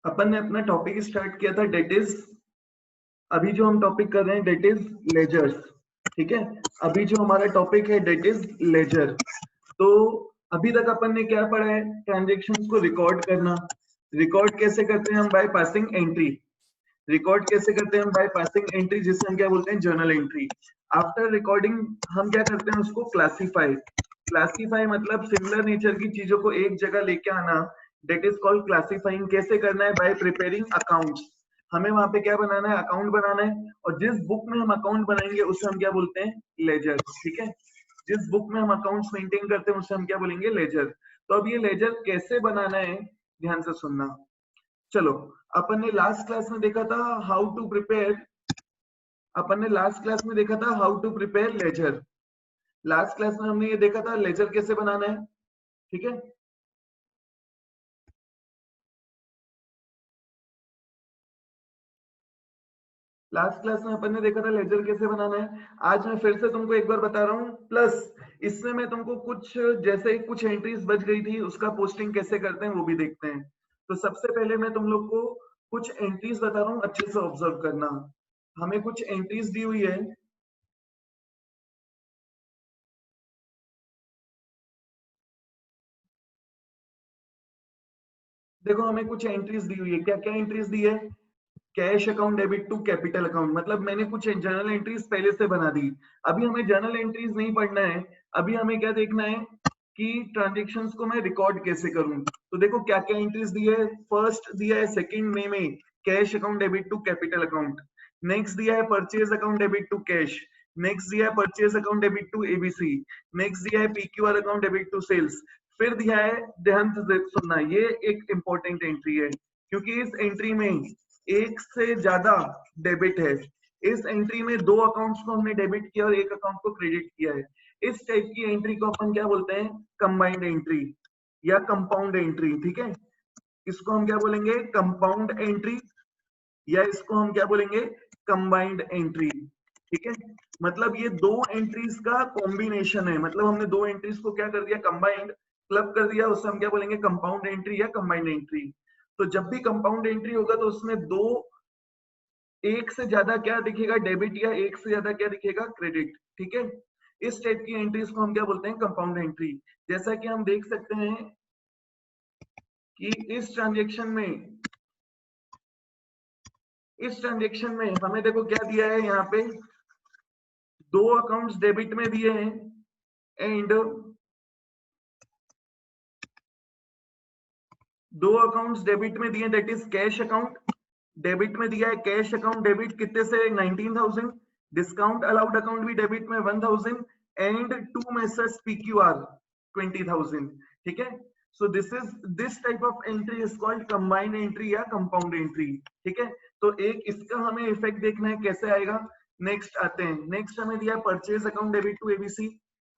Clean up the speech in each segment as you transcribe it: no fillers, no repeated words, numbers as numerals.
अपन ने अपना topic start किया था डेट इज, अभी जो हम टॉपिक कर रहे हैं डेट इज लेजर्स, ठीक है। अभी जो हमारा टॉपिक है डेट इज लेजर। तो अभी तक अपन ने क्या पढ़ा है, ट्रांजेक्शन्स को रिकॉर्ड करना। रिकॉर्ड कैसे करते हैं हम, बाय पासिंग एंट्री। रिकॉर्ड कैसे करते हैं हम, बाय पासिंग एंट्री, जिसे हम क्या बोलते हैं, जर्नल एंट्री। आफ्टर रिकॉर्डिंग हम क्या करते हैं, उसको क्लासीफाई। क्लासीफाई मतलब सिमिलर नेचर की चीजों को एक जगह लेके आना, डेट इज कॉल्ड क्लासीफाइंग। कैसे करना है, बाय प्रिपेयरिंग अकाउंट्स। हमें वहां पे क्या बनाना है, अकाउंट बनाना है, और जिस बुक में हम अकाउंट बनाएंगे उसे हम क्या बोलते हैं, लेजर, ठीक है। जिस बुक में हम अकाउंट्स मेंटेन करते हैं उसे हम क्या बोलेंगे, लेजर। तो अब ये लेजर कैसे बनाना है, ध्यान से सुनना। चलो, अपन ने लास्ट क्लास में देखा था हाउ टू प्रिपेयर, अपन ने लास्ट क्लास में देखा था how to prepare ledger. Last class में हमने ये देखा था लेजर कैसे बनाना है, ठीक है। लास्ट क्लास में अपन ने देखा था लेजर कैसे बनाना है। आज मैं फिर से तुमको एक बार बता रहा हूँ, प्लस इसमें मैं तुमको कुछ, जैसे कुछ एंट्रीज बच गई थी उसका पोस्टिंग कैसे करते हैं वो भी देखते हैं। तो सबसे पहले मैं तुम लोग को कुछ एंट्रीज बता रहा हूँ, अच्छे से ऑब्जर्व करना। हमें कुछ एंट्रीज दी हुई है, देखो हमें कुछ एंट्रीज दी हुई है। क्या क्या एंट्रीज दी है, cash account debit to capital account, मतलब मैंने कुछ जर्नल एंट्रीज पहले से बना दी। अभी हमें जर्नल एंट्रीज नहीं पढ़ना है, अभी हमें क्या देखना है कि ट्रांजेक्शन्स को मैं रिकॉर्ड कैसे करूं। तो देखो क्या क्या एंट्रीज दी है। फर्स्ट दिया है सेकंड में cash account debit to capital account. Next दिया है purchase account debit to cash. Next दिया है purchase account debit to ABC. Next दिया है PQR account debit to sales. फिर दिया है, ध्यान से सुनना, ये एक इंपॉर्टेंट एंट्री है क्योंकि इस एंट्री में एक से ज्यादा डेबिट है। इस एंट्री में दो अकाउंट्स को हमने डेबिट किया और एक अकाउंट को क्रेडिट किया है। इस टाइप की एंट्री को अपन क्या बोलते हैं, कंबाइंड एंट्री या कंपाउंड एंट्री, ठीक है। इसको हम क्या बोलेंगे, कंपाउंड एंट्री, या इसको हम क्या बोलेंगे, कंबाइंड एंट्री, ठीक है। मतलब ये दो एंट्रीज का कॉम्बिनेशन है, मतलब हमने दो एंट्रीज को क्या कर दिया, कंबाइंड, क्लब कर दिया, उससे हम क्या बोलेंगे, कंपाउंड एंट्री या कंबाइंड एंट्री। तो जब भी कंपाउंड एंट्री होगा तो उसमें दो, एक से ज्यादा क्या दिखेगा, डेबिट, या एक से ज्यादा क्या दिखेगा, क्रेडिट, ठीक है। इस टाइप की एंट्रीज को हम क्या बोलते हैं, कंपाउंड एंट्री। जैसा कि हम देख सकते हैं कि इस ट्रांजेक्शन में हमें देखो क्या दिया है, यहाँ पे दो अकाउंट्स डेबिट में दिए हैं एंड दो अकाउंट्स डेबिट में दिए, that is cash account debit में दिया है, कैश अकाउंट डेबिट कितने से, 19,000। डिस्काउंट अलाउड अकाउंट भी डेबिट में 1,000 एंड टू मेसर्स पीक्यूआर 20,000, ठीक है। So this type of entry is called combined entry या कंपाउंड एंट्री, ठीक है। तो एक इसका हमें इफेक्ट देखना है कैसे आएगा। नेक्स्ट आते हैं, नेक्स्ट हमें दिया purchase account debit to ABC.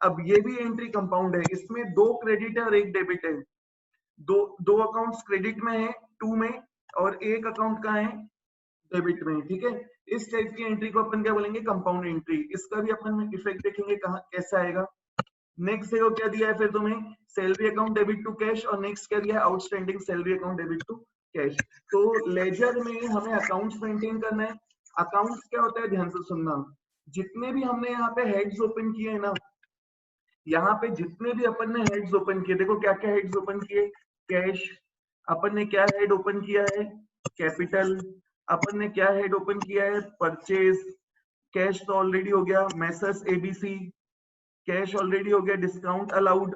अब ये भी एंट्री कंपाउंड है, इसमें दो क्रेडिट है और एक डेबिट है। दो दो अकाउंट्स क्रेडिट में है, टू में, और एक अकाउंट का है, डेबिट में, ठीक है। इस टाइप की एंट्री को अपन क्या बोलेंगे, कंपाउंड एंट्री। इसका भी अपन इफेक्ट देखेंगे कहाँ कैसे आएगा। नेक्स्ट देखो क्या दिया है फिर तुम्हें, salary account debit to cash, और नेक्स्ट क्या दिया है, outstanding salary account debit to cash. तो लेजर में हमें अकाउंट्स मेंटेन करना है। अकाउंट्स क्या होता है, ध्यान से सुनना। जितने भी हमने यहाँ पे हेड्स ओपन किए हैं ना, यहाँ पे जितने भी अपन ने हेड्स ओपन किए, देखो क्या क्या हेड्स ओपन किए, कैश, अपन ने क्या हेड ओपन किया है, कैपिटल, अपन ने क्या हेड ओपन किया है, परचेज, कैश तो ऑलरेडी हो गया, मैसर्स एबीसी, कैश ऑलरेडी हो गया, डिस्काउंट अलाउड,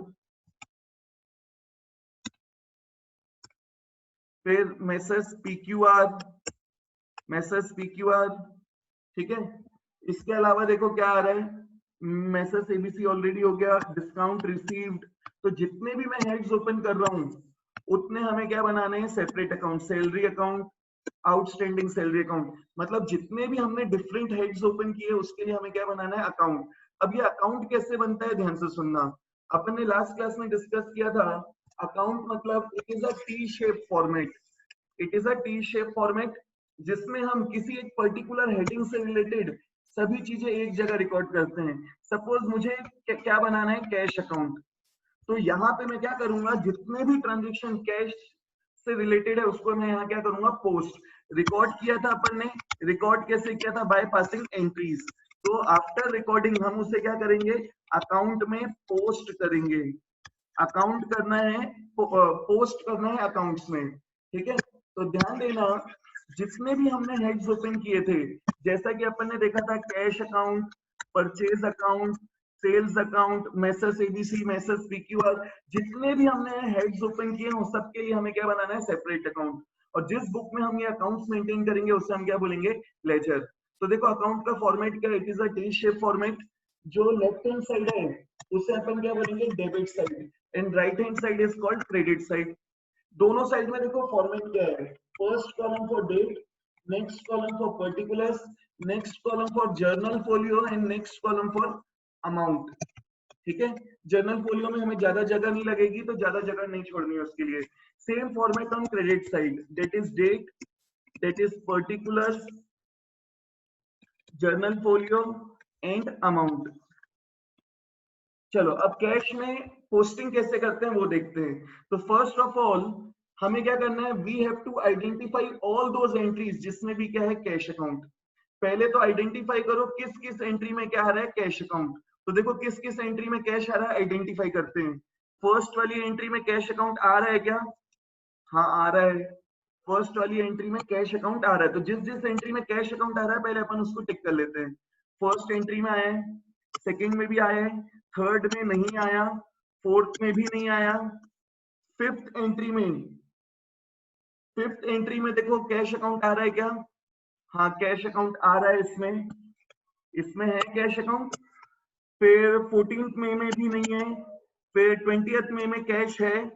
फिर मैसर्स पीक्यूआर, ठीक है। इसके अलावा देखो क्या आ रहा है, मैसेज एबीसी ऑलरेडी हो गया, डिस्काउंट रिसीव्ड। तो जितने भी मैं हेड्स ओपन कर रहा हूँ उतने हमें क्या बनाने हैं, separate account, salary account, outstanding salary account. मतलब जितने भी हमने डिफरेंट हेड्स ओपन किए उसके लिए हमें क्या बनाना है, अकाउंट। अब ये अकाउंट कैसे बनता है, ध्यान से सुनना। अपन ने लास्ट क्लास में डिस्कस किया था, अकाउंट मतलब it is a T shape format. It is a T shape format जिसमें हम किसी एक पर्टिकुलर हेडिंग से रिलेटेड सभी चीजें एक जगह रिकॉर्ड करते हैं। सपोज मुझे क्या बनाना है, कैश अकाउंट। तो यहाँ पे मैं क्या करूंगा, जितने भी ट्रांजेक्शन कैश से रिलेटेड है उसको मैं यहाँ क्या करूंगा, पोस्ट। रिकॉर्ड किया था अपन ने, रिकॉर्ड कैसे किया था, बाय पासिंग एंट्रीज। तो आफ्टर रिकॉर्डिंग हम उसे क्या करेंगे, अकाउंट में पोस्ट करेंगे। अकाउंट करना है, पोस्ट करना है अकाउंट्स में, ठीक है। तो ध्यान देना, जितने भी हमने हेड्स ओपन किए थे, जैसा कि अपन ने देखा था cash account, purchase account, sales account, messrs ABC, messrs PQR, जितने भी हमने हेड्स ओपन किए उन सबके लिए हमें क्या बनाना है, सेपरेट अकाउंट। और जिस बुक में हम ये अकाउंट्स मेंटेन करेंगे उसे हम क्या बोलेंगे, लेजर। तो देखो अकाउंट का फॉर्मेट क्या है, it is a T shape format. जो लेफ्ट हैंड साइड है उसे अपन क्या बोलेंगे, debit side, and right hand side is called credit side. दोनों साइड में देखो फॉर्मेट क्या है, first column for date, next column for particulars, next column for journal folio, and next column for amount, ठीक है। जर्नल फोलियो में हमें ज्यादा जगह नहीं लगेगी तो ज्यादा जगह नहीं छोड़नी है उसके लिए। Same format on credit side, that is date, that is particulars, journal folio and amount. चलो अब कैश में पोस्टिंग कैसे करते हैं वो देखते हैं। तो फर्स्ट ऑफ ऑल हमें क्या करना है, we have to identify all those entries जिसमें भी क्या है, कैश अकाउंट। पहले तो आइडेंटिफाई करो किस किस एंट्री में क्या आ रहा है, कैश अकाउंट। तो देखो किस किस एंट्री में कैश आ रहा है, आइडेंटिफाई करते हैं। फर्स्ट वाली एंट्री में कैश अकाउंट आ रहा है क्या, हाँ आ रहा है। फर्स्ट वाली एंट्री में कैश अकाउंट आ रहा है, तो जिस जिस एंट्री में कैश अकाउंट आ रहा है पहले अपन उसको टिक कर लेते हैं। फर्स्ट एंट्री में आया है, सेकंड में भी आया है, थर्ड में नहीं आया, फोर्थ में भी नहीं आया, फिफ्थ एंट्री में, फिफ्थ एंट्री में देखो कैश अकाउंट आ रहा है क्या, हाँ कैश अकाउंट आ रहा है इसमें, इसमें है कैश अकाउंट। फिर 14th में भी नहीं है, फिर 20th में कैश है,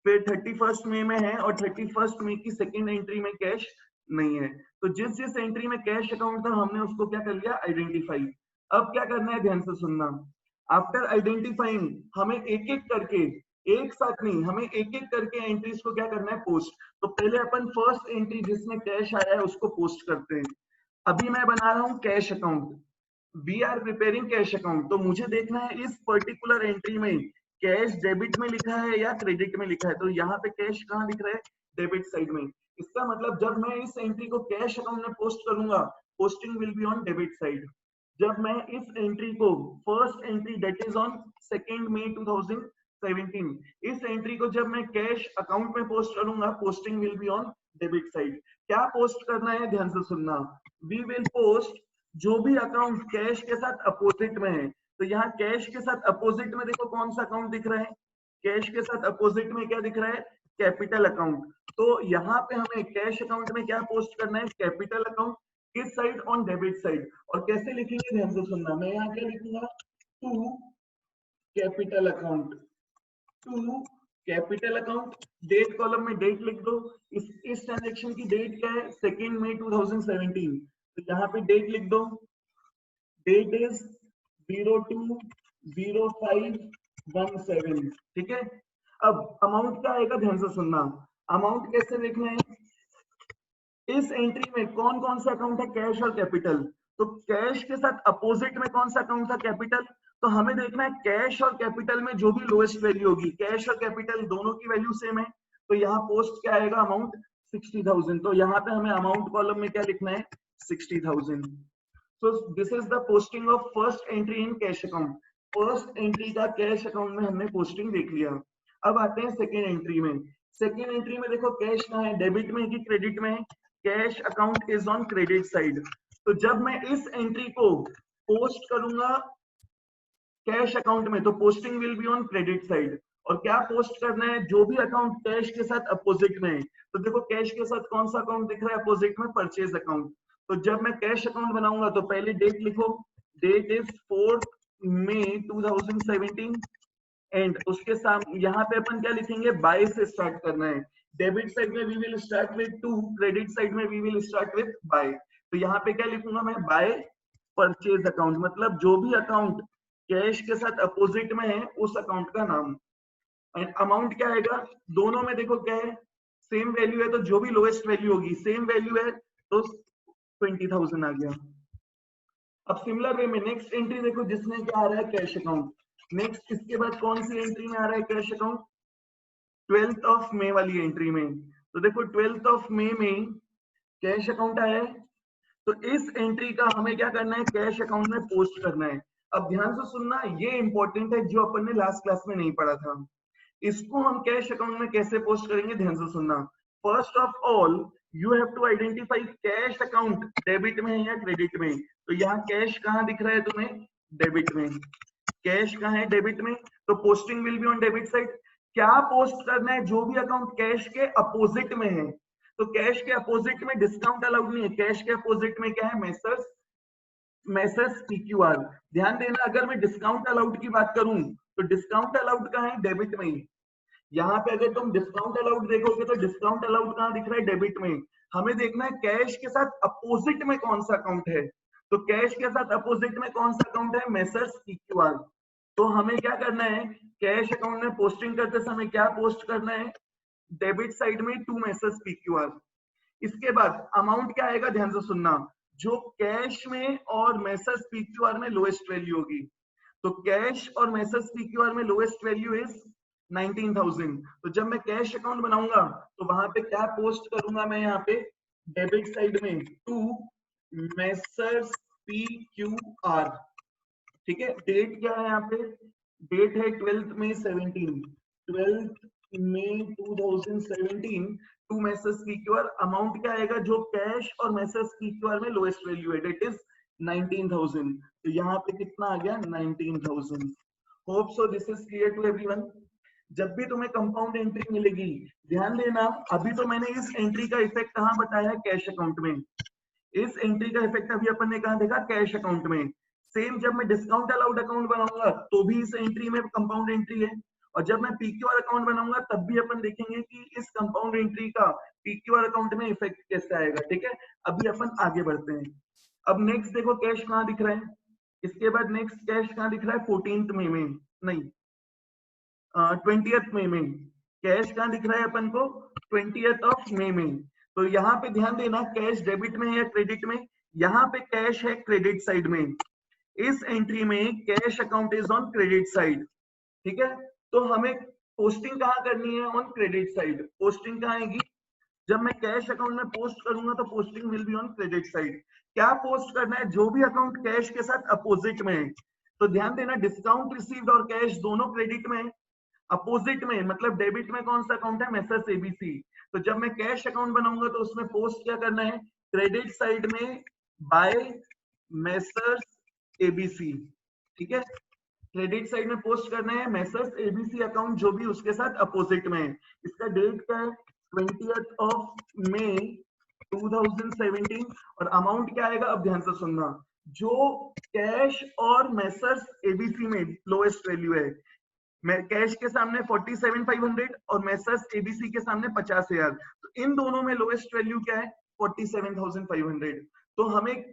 फिर 31st में है, और 31st में की सेकेंड एंट्री में कैश नहीं है। तो जिस जिस एंट्री में कैश अकाउंट था हमने उसको क्या कर लिया, आइडेंटिफाई। अब क्या करना है, ध्यान से सुनना। आफ्टर आइडेंटिफाइंग हमें एक एक करके, एक साथ नहीं, हमें एक एक करके एंट्रीज को क्या करना है, पोस्ट। तो पहले अपन फर्स्ट एंट्री जिसमें कैश आया है उसको पोस्ट करते हैं। अभी मैं बना रहा हूं cash account, we are preparing cash account. तो मुझे देखना है इस पर्टिकुलर एंट्री में कैश डेबिट में लिखा है या क्रेडिट में लिखा है। तो यहाँ पे कैश कहाँ लिख रहा है, डेबिट साइड में। इसका मतलब जब मैं इस एंट्री को कैश अकाउंट में पोस्ट करूंगा, posting will be on debit side. जब मैं इस एंट्री को, first entry that is on 2 मई 2017, इस एंट्री को जब मैं कैश अकाउंट में पोस्ट करूंगा, posting will be on debit side. क्या पोस्ट करना है, ध्यान से सुनना। वी विल पोस्ट जो भी अकाउंट कैश के साथ अपोजिट में है। तो यहाँ कैश के साथ अपोजिट में देखो कौन सा अकाउंट दिख रहा है, कैश के साथ अपोजिट में क्या दिख रहा है, कैपिटल अकाउंट। तो यहाँ पे हमें कैश अकाउंट में क्या पोस्ट करना है, कैपिटल अकाउंट। किस साइड, ऑन डेबिट साइड। और कैसे लिखेंगे, ध्यान से सुनना। मैं यहाँ क्या लिखूंगा, to capital account, to capital account. Date column में डेट लिख दो। इस ट्रांजेक्शन की डेट क्या है, 2 मई 2017। तो यहाँ पे डेट लिख दो, डेट इज 02/05/17, ठीक है। अब अमाउंट क्या आएगा, ध्यान से सुनना। अमाउंट कैसे देखना है, इस एंट्री में कौन कौन सा अकाउंट है, कैश और कैपिटल। तो कैश के साथ अपोजिट में कौन सा अकाउंट था, कैपिटल। तो हमें देखना है कैश और कैपिटल में जो भी लोएस्ट वैल्यू होगी, कैश और कैपिटल दोनों की वैल्यू सेम है। तो यहाँ पोस्ट क्या आएगा, अमाउंट 60,000। तो यहाँ पे हमें अमाउंट कॉलम में क्या लिखना है, 60,000। So this is the posting of first entry in cash account. First entry का कैश अकाउंट में हमने पोस्टिंग देख लिया। अब आते हैं सेकेंड एंट्री में। सेकेंड एंट्री में देखो कैश कहाँ है, डेबिट में कि क्रेडिट में। Cash account is on credit side. तो जब मैं इस एंट्री को पोस्ट करूंगा कैश अकाउंट में, तो posting will be on credit side. और क्या पोस्ट करना है, जो भी अकाउंट कैश के साथ अपोजिट में है। तो देखो कैश के साथ कौन सा अकाउंट दिख रहा है अपोजिट में, परचेज अकाउंट। तो जब मैं कैश अकाउंट बनाऊंगा तो पहले डेट लिखो, डेट इज 4 मई 2017, एंड उसके सामने यहाँ पे अपन क्या लिखेंगे, बाय से स्टार्ट करना है। डेबिट साइड में we will start with two, credit side में we will start with by. तो यहाँ पे क्या लिखूंगा मैं, बाय परचेज अकाउंट, मतलब जो भी अकाउंट कैश के साथ अपोजिट में है उस अकाउंट का नाम। एंड अमाउंट क्या आएगा, दोनों में देखो क्या है, सेम वैल्यू है। तो जो भी लोएस्ट वैल्यू होगी, सेम वैल्यू है तो 20,000 आ गया। अब सिमिलर वे में नेक्स्ट एंट्री देखो जिसमें क्या आ रहा है, कैश अकाउंट। नेक्स्ट इसके बाद कौन सी एंट्री में आ रहा है cash account, 12th of May वाली एंट्री में। तो देखो 12 मई में कैश अकाउंट आया है, तो इस एंट्री का हमें क्या करना है, कैश अकाउंट में पोस्ट करना है। अब ध्यान से सुनना, ये इंपॉर्टेंट है जो अपन ने लास्ट क्लास में नहीं पढ़ा था। इसको हम कैश अकाउंट में कैसे पोस्ट करेंगे, ध्यान से सुनना। First of all you have to identify cash account debit में है या क्रेडिट में। तो यहाँ कैश कहाँ दिख रहा है तुम्हें, डेबिट में। कैश कहाँ है, डेबिट में, तो posting will be on debit side. क्या पोस्ट करना है, जो भी अकाउंट कैश के अपोजिट में है। तो कैश के अपोजिट में डिस्काउंट अलाउड नहीं है, कैश के अपोजिट में क्या है, मेसर्स पीक्यूआर। ध्यान देना, अगर मैं डिस्काउंट अलाउड की बात करूं तो डिस्काउंट अलाउड कहाँ है, डेबिट में ही। यहाँ पे अगर तुम डिस्काउंट अलाउड देखोगे तो डिस्काउंट अलाउड कहाँ दिख रहा है, डेबिट में। हमें देखना है कैश के साथ अपोजिट में कौन सा अकाउंट है। तो कैश के साथ अपोजिट में कौन सा अकाउंट है, मेसर्स पीक्यूआर। तो हमें क्या करना है, कैश अकाउंट में पोस्टिंग करते समय क्या पोस्ट करना है, डेबिट साइड में टू मेसर्स पीक्यूआर। इसके बाद अमाउंट क्या आएगा, ध्यान से सुनना, जो कैश में और मेसर्स पीक्यूआर में लोएस्ट वैल्यू होगी। तो कैश और मेसर्स पीक्यूआर में लोएस्ट वैल्यू इज 19,000। तो जब मैं कैश अकाउंट बनाऊंगा तो वहां पे क्या पोस्ट करूंगा मैं, यहाँ पे डेबिट साइड में टू मेसर्स पीक्यूआर। ठीक है, डेट क्या है यहाँ पे, डेट है 12 मई 2017 टू मेसर्स पीक्यूआर। अमाउंट क्या आएगा, जो कैश और मेसर्स पीक्यूआर में लोएस्ट वैल्यू है, डेट इज 19,000। तो यहाँ पे कितना आ गया, 19,000। Hope so this is clear to everyone. जब भी तुम्हें कंपाउंड एंट्री मिलेगी, ध्यान देना, अभी तो मैंने इस एंट्री का इफेक्ट कहाँ बताया है, कैश अकाउंट में। इस एंट्री का इफेक्ट अभी अपन ने कहा देखा, कैश अकाउंट में। सेम जब मैं डिस्काउंट अलाउड अकाउंट बनाऊंगा तो भी इस एंट्री में कंपाउंड एंट्री है, और जब मैं पीक्यूआर अकाउंट बनाऊंगा तब भी अपन देखेंगे कि इस कंपाउंड एंट्री का पीक्यूआर अकाउंट में इफेक्ट कैसे आएगा। ठीक है, अभी अपन आगे बढ़ते हैं। अब नेक्स्ट देखो कैश कहाँ दिख रहा है, इसके बाद नेक्स्ट कैश कहाँ दिख रहा है, 14 मई में, नहीं 20th मई में। कैश कहाँ दिख रहा है अपन को, 20th मई में। तो यहाँ पे ध्यान देना, कैश डेबिट में है या क्रेडिट में, यहाँ पे कैश है क्रेडिट साइड में। इस एंट्री में cash account is on credit side. ठीक है, तो हमें पोस्टिंग कहाँ करनी है, ऑन क्रेडिट साइड। पोस्टिंग कहाँ आएगी, जब मैं कैश अकाउंट में पोस्ट करूंगा तो posting will be on credit side. क्या पोस्ट करना है, जो भी अकाउंट कैश के साथ अपोजिट में है। तो ध्यान देना, डिस्काउंट रिसीव्ड और कैश दोनों क्रेडिट में है, अपोजिट में मतलब डेबिट में कौन सा अकाउंट है, मेसर्स एबीसी। तो जब मैं कैश अकाउंट बनाऊंगा तो उसमें पोस्ट क्या करना है, क्रेडिट साइड में बाय मेसर्स एबीसी। ठीक है, क्रेडिट साइड में पोस्ट करना है मेसर्स एबीसी अकाउंट, जो भी उसके साथ अपोजिट में है। इसका डेट क्या है, 20th मई 2017। और अमाउंट क्या आएगा, अब ध्यान से सुनना, जो कैश और मेसर्स एबीसी में लोएस्ट वैल्यू है, कैश के सामने 47,500 और मेसर्स एबीसी के सामने 50,000। तो इन दोनों में लोएस्ट वैल्यू क्या है, 47,500। तो हमें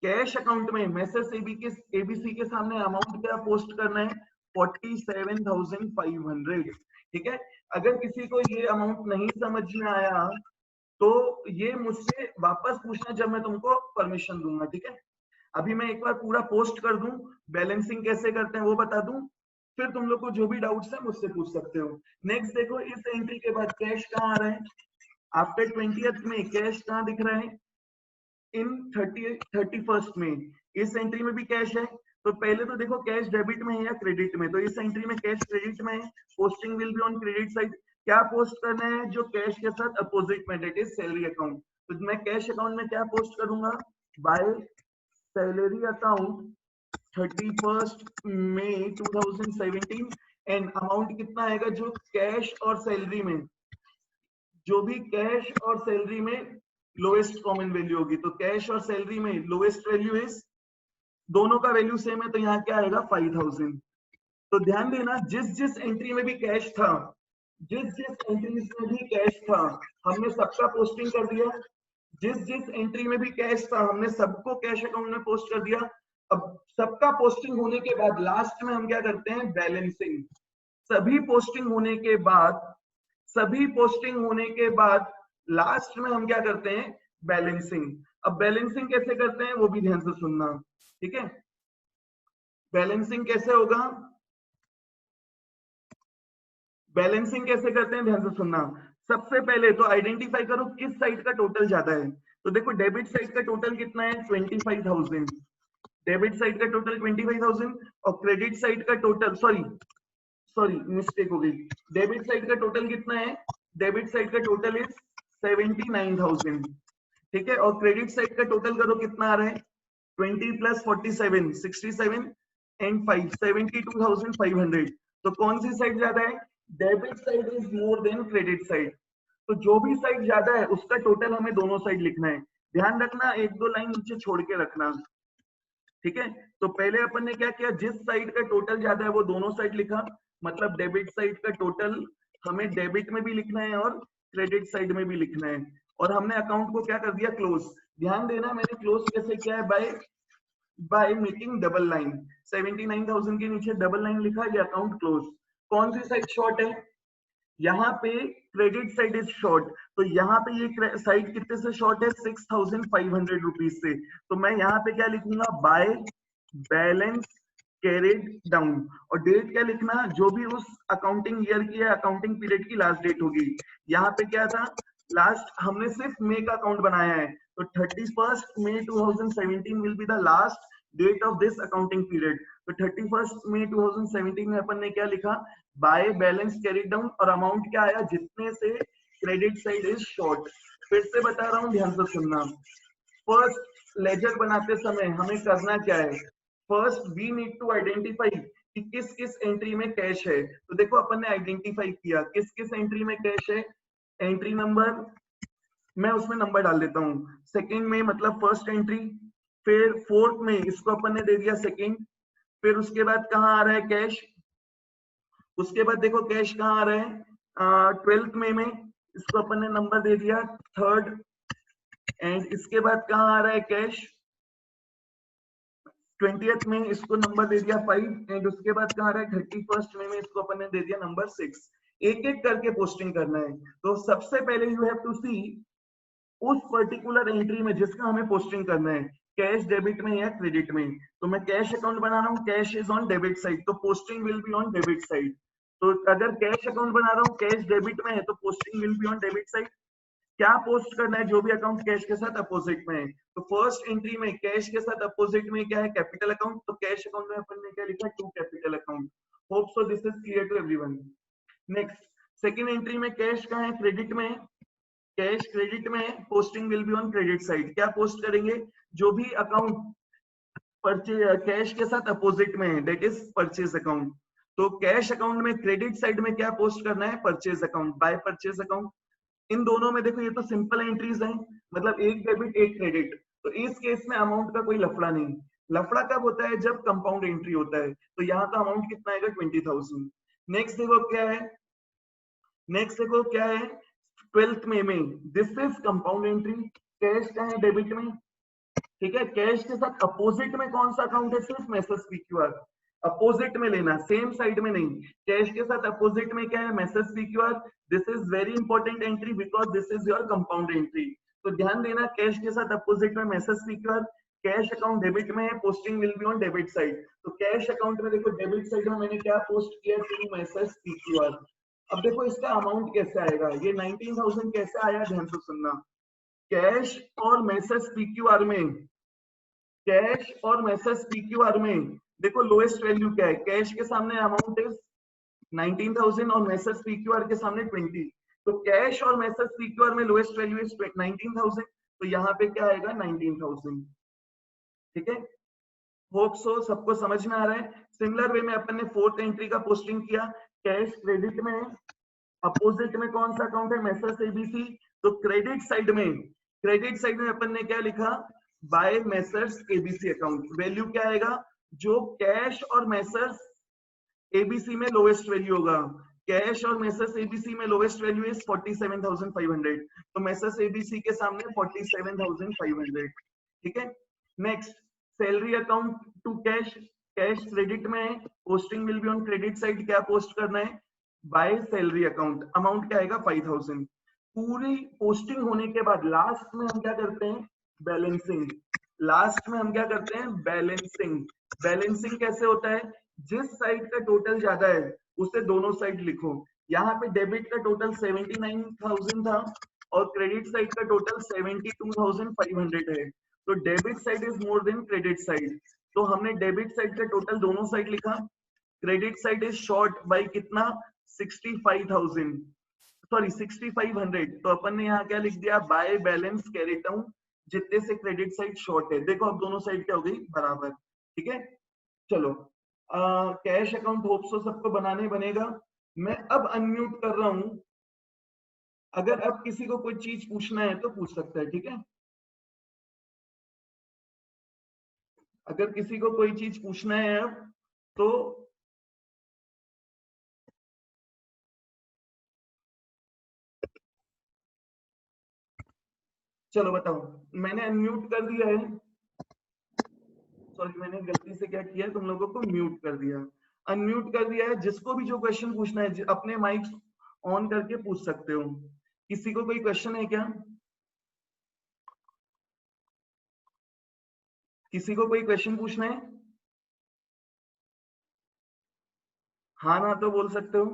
कैश अकाउंट में मेसर्स एबीसी के सामने अमाउंट क्या पोस्ट करना है, 47,500। ठीक है, अगर किसी को ये अमाउंट नहीं समझ में आया तो ये मुझसे वापस पूछना जब मैं तुमको परमिशन दूंगा। ठीक है, अभी मैं एक बार पूरा पोस्ट कर दूं, बैलेंसिंग कैसे करते हैं वो बता दूं, फिर तुम लोग को जो भी डाउट्स है मुझसे पूछ सकते हो। नेक्स्ट देखो, इस एंट्री के बाद कैश कहाँ आ रहा है, आफ्टर 20th में कैश कहाँ दिख रहा है, इन 31st में। इस एंट्री में भी कैश है, तो पहले तो देखो कैश डेबिट में है या क्रेडिट में। तो इस एंट्री में कैश क्रेडिट में है, posting will be on credit side. क्या पोस्ट करना है, जो कैश के साथ अपोजिट में, डेट इज सैलरी अकाउंट। तो मैं कैश अकाउंट में क्या पोस्ट करूंगा, बाय सैलरी अकाउंट 31st मई 2017। एंड अमाउंट कितना आएगा, जो कैश और सैलरी में, जो भी कैश और सैलरी में लोएस्ट कॉमन वैल्यू होगी। तो कैश और सैलरी में लोएस्ट वैल्यू इज, दोनों का वैल्यू सेम है, तो यहाँ क्या आएगा, 5,000। तो ध्यान देना, जिस जिस एंट्री में भी कैश था, जिस जिस एंट्रीज में भी कैश था, हमने सबका पोस्टिंग कर दिया। जिस जिस एंट्री में भी कैश था हमने सबको कैश अकाउंट में पोस्ट कर दिया। अब सबका पोस्टिंग होने के बाद लास्ट में हम क्या करते हैं, बैलेंसिंग। सभी पोस्टिंग होने के बाद, सभी पोस्टिंग होने के बाद लास्ट में हम क्या करते हैं, बैलेंसिंग। अब बैलेंसिंग कैसे करते हैं वो भी ध्यान से सुनना। ठीक है, बैलेंसिंग कैसे होगा, बैलेंसिंग कैसे करते हैं ध्यान से सुनना। सबसे पहले तो आइडेंटिफाई करो किस साइड का टोटल ज्यादा है। तो देखो डेबिट साइड का टोटल कितना है 25,000, डेबिट साइड का टोटल 25,000 और क्रेडिट साइड का टोटल सॉरी मिस्टेक हो गई, डेबिट साइड का टोटल कितना है, डेबिट साइड का टोटल इज 79,000, ठीक है। और क्रेडिट साइड का टोटल करो कितना आ रहा है 20 प्लस 47 67 एंड 5 72,500। तो कौन सी साइड ज्यादा है, debit side is more than credit side. तो जो भी साइड ज्यादा है उसका टोटल हमें दोनों साइड लिखना है। ध्यान रखना एक दो लाइन नीचे छोड़ के रखना, ठीक है। तो पहले अपन ने क्या किया, जिस साइड का टोटल ज्यादा है वो दोनों साइड लिखा, मतलब डेबिट साइड का टोटल हमें डेबिट में भी लिखना है और क्रेडिट साइड में भी लिखना है। और हमने अकाउंट को क्या कर दिया क्लोज। ध्यान देना मैंने क्लोज कैसे किया है, बाय मेकिंग डबल लाइन, 79,000 के नीचे डबल लाइन लिखा, ये अकाउंट क्लोज। कौन सी साइड शॉर्ट है, यहाँ पे क्रेडिट साइड इज शॉर्ट, तो यहाँ पे ये साइड कितने से शॉर्ट है 6,500 रुपीज से। तो मैं यहाँ पे क्या लिखूंगा, बाय बैलेंस कैरिड डाउन, और डेट क्या लिखना, जो भी उस अकाउंटिंग ईयर की है, अकाउंटिंग पीरियड की लास्ट डेट होगी। यहाँ पे क्या था, लास्ट हमने सिर्फ मई का अकाउंट बनाया है, तो 31st May 2017 will be the last date of this accounting period. तो 31st May 2017 में अपन ने क्या लिखा, बाय बैलेंस कैरिड डाउन, और अमाउंट क्या आया, जितने से क्रेडिट साइड इज शॉर्ट। फिर से बता रहा हूँ, ध्यान से सुनना। फर्स्ट लेजर बनाते समय हमें करना क्या है, first we need to identify कि किस किस एंट्री में कैश है। तो देखो अपन ने आइडेंटिफाई किया किस किस एंट्री में कैश है, एंट्री नंबर मैं उसमें नंबर डाल देता हूँ, सेकंड में मतलब फर्स्ट एंट्री, फिर फोर्थ में इसको अपन ने दे दिया सेकंड, फिर उसके बाद कहाँ आ रहा है कैश, उसके बाद देखो कैश कहाँ आ रहा है 12th में इसको अपन ने नंबर दे दिया थर्ड, एंड इसके बाद कहाँ आ रहा है कैश 20th में, इसको नंबर दे दिया 5, एंड उसके बाद कहाँ आ रहा है 31st में इसको अपन ने दे दिया नंबर 6। एक एक करके पोस्टिंग करना है। तो सबसे पहले यू हैव टू सी उस पर्टिकुलर एंट्री में जिसका हमें पोस्टिंग करना है, कैश डेबिट में या क्रेडिट में। तो मैं कैश अकाउंट बना रहा हूँ, cash is on debit side, तो posting will be on debit side. तो अगर कैश अकाउंट बना रहा हूँ, कैश डेबिट में है, तो posting will be on debit side. क्या पोस्ट करना है, जो भी अकाउंट कैश के साथ अपोजिट में है। तो फर्स्ट एंट्री में कैश के साथ अपोजिट में क्या है, कैपिटल अकाउंट, तो कैश अकाउंट में अपन ने क्या लिखा, to capital account. Hope so this is clear to everyone. Next second entry में कैश कहाँ है, क्रेडिट में, कैश क्रेडिट में, posting will be on credit side. क्या पोस्ट करेंगे, जो भी अकाउंट परचेज कैश के साथ अपोजिट में है, दैट इज परचेज अकाउंट। तो कैश अकाउंट में क्रेडिट साइड में क्या पोस्ट करना है, purchase account, by purchase account. इन दोनों में देखो ये तो सिंपल एंट्रीज हैं, मतलब एक डेबिट एक क्रेडिट। तो इस केस में अमाउंट का कोई लफड़ा नहीं। लफड़ा कब होता है, जब कंपाउंड एंट्री होता है। तो यहाँ का अमाउंट कितना आएगा 20,000। नेक्स्ट देखो क्या है, नेक्स्ट देखो क्या है 12th में this is compound entry, cash का है डेबिट में, ठीक है। कैश के साथ अपोजिट में कौन सा अकाउंट है, सिर्फ मैसेज पीक्यूआर, अपोजिट में लेना, सेम साइड में नहीं। कैश के साथ अपोजिट में क्या है, message PQR. This is very important entry because this is your compound entry. तो ध्यान देना, कैश के साथ अपोजिट में message PQR, cash account debit में है, posting will be on debit side. तो कैश अकाउंट में देखो डेबिट साइड में मैंने क्या पोस्ट किया, टू मैसेज पीक्यूआर। अब देखो इसका अमाउंट कैसे आएगा, ये 19,000 कैसे आया, ध्यान से सुनना। कैश और मैसेज पीक्यूआर में, कैश और मैसेज पीक्यूआर में देखो लोएस्ट वैल्यू क्या है, कैश के सामने अमाउंट इज 19,000 और मैसेज पीक्यूआर के सामने 20। तो कैश और मैसेज पीक्यूआर में लोएस्ट वैल्यू इज 19,000, तो यहाँ पे क्या आएगा 19,000, ठीक है। होप सो सबको समझ में आ रहा है। सिमिलर वे में अपन ने फोर्थ एंट्री का पोस्टिंग किया, कैश क्रेडिट में है, अपोजिट में कौन सा अकाउंट है, मैसेज एबीसी। तो क्रेडिट साइड में अपन ने क्या लिखा, by messrs ABC account. Value क्या आएगा, जो कैश और मैसेज एबीसी में लोएस्ट वैल्यू होगा। कैश और मैसेज एबीसी में लोएस्ट वैल्यू इज 47,500, तो मैसेज एबीसी के सामने 47,500, ठीक है। Next salary account to cash, cash credit में है, posting will be on credit side. क्या पोस्ट करना है, बाय सैलरी अकाउंट, अमाउंट क्या आएगा 5,000। पूरी पोस्टिंग होने के बाद लास्ट में हम क्या करते हैं, बैलेंसिंग। लास्ट में हम क्या करते हैं, बैलेंसिंग। बैलेंसिंग कैसे होता है, जिस साइड का टोटल ज्यादा है उसे दोनों साइड लिखो। यहाँ पे डेबिट का टोटल 79,000 था और क्रेडिट साइड का टोटल 72,500 है। तो debit side is more than credit side, तो हमने डेबिट साइड का टोटल दोनों साइड लिखा। Credit side is short by कितना, 65,000, सॉरी 6500। तो अपन ने यहाँ क्या लिख दिया, बाय बैलेंस कैरिड डाउन, जितने से क्रेडिट साइड शॉर्ट है। देखो अब दोनों साइड क्या हो गई, बराबर। ठीक है, चलो कैश अकाउंट होप सो सबको बनाने बनेगा। मैं अब अनम्यूट कर रहा हूं, अगर अब किसी को कोई चीज पूछना है तो पूछ सकता है। ठीक है, अगर किसी को कोई चीज पूछना है अब तो चलो बताओ। मैंने अनम्यूट कर दिया है, सॉरी मैंने गलती से क्या किया, तुम लोगों को म्यूट कर दिया, अनम्यूट कर दिया है। जिसको भी जो क्वेश्चन पूछना है अपने माइक ऑन करके पूछ सकते हो। किसी को कोई क्वेश्चन है क्या, किसी को कोई क्वेश्चन पूछना है? हाँ ना तो बोल सकते हो।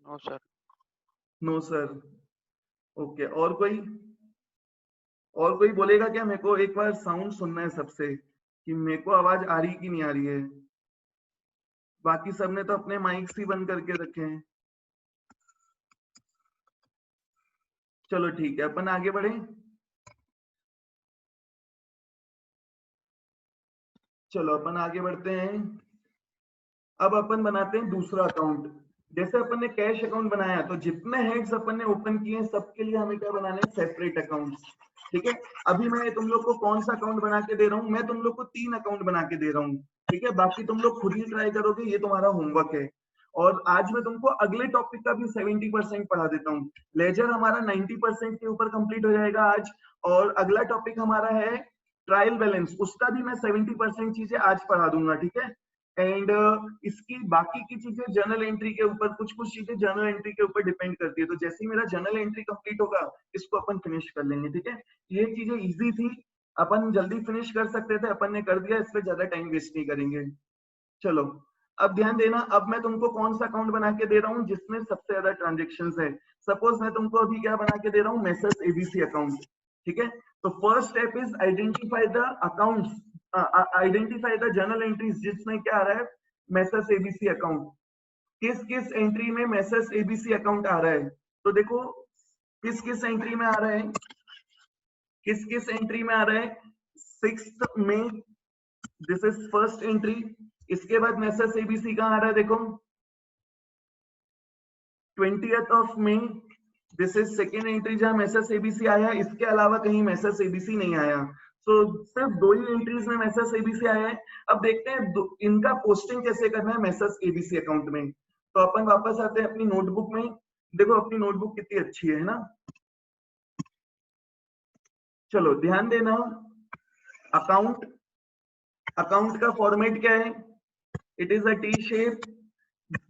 No sir. No sir, okay. और कोई बोलेगा क्या? मेरे को एक बार साउंड सुनना है सबसे कि मेरे को आवाज आ रही कि नहीं आ रही है। बाकी सबने तो अपने माइक्स ही बंद करके रखे हैं। चलो ठीक है, अपन आगे बढ़े। चलो अपन आगे बढ़ते हैं। अब अपन बनाते हैं दूसरा अकाउंट। जैसे अपन ने कैश अकाउंट बनाया तो जितने हेड्स अपन ने ओपन किए हैं सबके लिए हमें क्या बनाना है, सेपरेट अकाउंट। ठीक है, अभी मैं तुम लोग को कौन सा अकाउंट बना के दे रहा हूँ, मैं तुम लोग को 3 अकाउंट बना के दे रहा हूँ। ठीक है, बाकी तुम लोग खुद ही ट्राई करोगे, ये तुम्हारा होमवर्क है। और आज मैं तुमको अगले टॉपिक का भी 70% पढ़ा देता हूँ। लेजर हमारा 90% के ऊपर कंप्लीट हो जाएगा आज, और अगला टॉपिक हमारा है ट्रायल बैलेंस, उसका भी मैं 70% चीजें आज पढ़ा दूंगा। ठीक है, एंड इसकी बाकी की चीजें जर्नल एंट्री के ऊपर, कुछ कुछ चीजें जर्नल एंट्री के ऊपर डिपेंड करती है। तो जैसे ही मेरा जर्नल एंट्री कंप्लीट होगा इसको अपन फिनिश कर लेंगे। ठीक है, ये चीजें इजी थी, अपन जल्दी फिनिश कर सकते थे, अपन ने कर दिया, इस पे ज्यादा टाइम वेस्ट नहीं करेंगे। चलो अब ध्यान देना, अब मैं तुमको कौन सा अकाउंट बना के दे रहा हूँ जिसमें सबसे ज्यादा ट्रांजेक्शन है। सपोज मैं तुमको अभी क्या बना के दे रहा हूँ, मेसर्स एबीसी अकाउंट। ठीक है, तो first step is identify the accounts, identify the journal entries जिसमें क्या आ रहा है, मेसर्स एबीसी अकाउंट। किस किस एंट्री में मेसर्स एबीसी अकाउंट आ रहा है, तो देखो किस किस एंट्री में आ रहा है, किस किस एंट्री में आ रहा है, 6 में, दिस इज फर्स्ट एंट्री। इसके बाद मेसर्स एबीसी कहाँ आ रहा है, देखो 20th of May, this is second entry जहां मेसर्स एबीसी आया। इसके अलावा कहीं मेसर्स एबीसी नहीं आया, तो सिर्फ 2 ही एंट्रीज में मेसर्स एबीसी आया है। अब देखते हैं इनका पोस्टिंग कैसे करना है मेसर्स एबीसी अकाउंट में। तो अपन वापस आते हैं अपनी नोटबुक में। देखो अपनी नोटबुक कितनी अच्छी है ना। चलो ध्यान देना, अकाउंट, अकाउंट का फॉर्मेट क्या है, it is a T shape,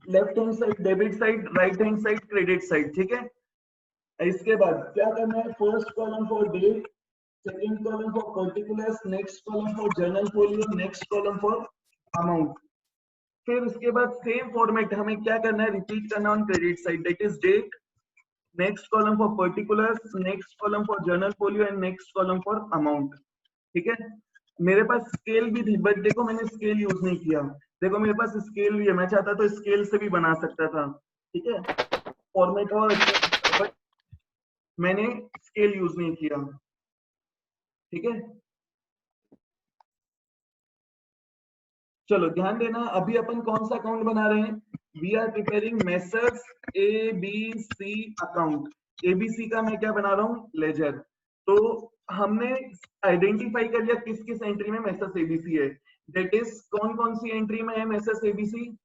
left hand side debit side, right hand side credit side. ठीक है, इसके बाद क्या करना है, first column for date, second column for particulars, next column for journal folio, next column for amount. फिर उसके बाद सेम फॉर्मेट हमें क्या करना है, रिपीट करना on credit side, that is date, next column for particulars, next column for journal folio and next column for amount. ठीक है, मेरे पास स्केल भी थी बट देखो मैंने स्केल यूज नहीं किया। देखो मेरे पास स्केल भी है, मैं चाहता तो स्केल से भी बना सकता था। ठीक है, फॉर्मेट और अच्छा था, बट मैंने स्केल यूज नहीं किया। ठीक है, चलो ध्यान देना, अभी अपन कौन सा अकाउंट बना रहे हैं, we are preparing messrs A B C account. ABC का मैं क्या बना रहा हूँ, लेजर। तो हमने आइडेंटिफाई कर लिया किस किस एंट्री में मेसर्स एबीसी है, दैट इज कौन कौन सी एंट्री में है मेसर्स एबीसी,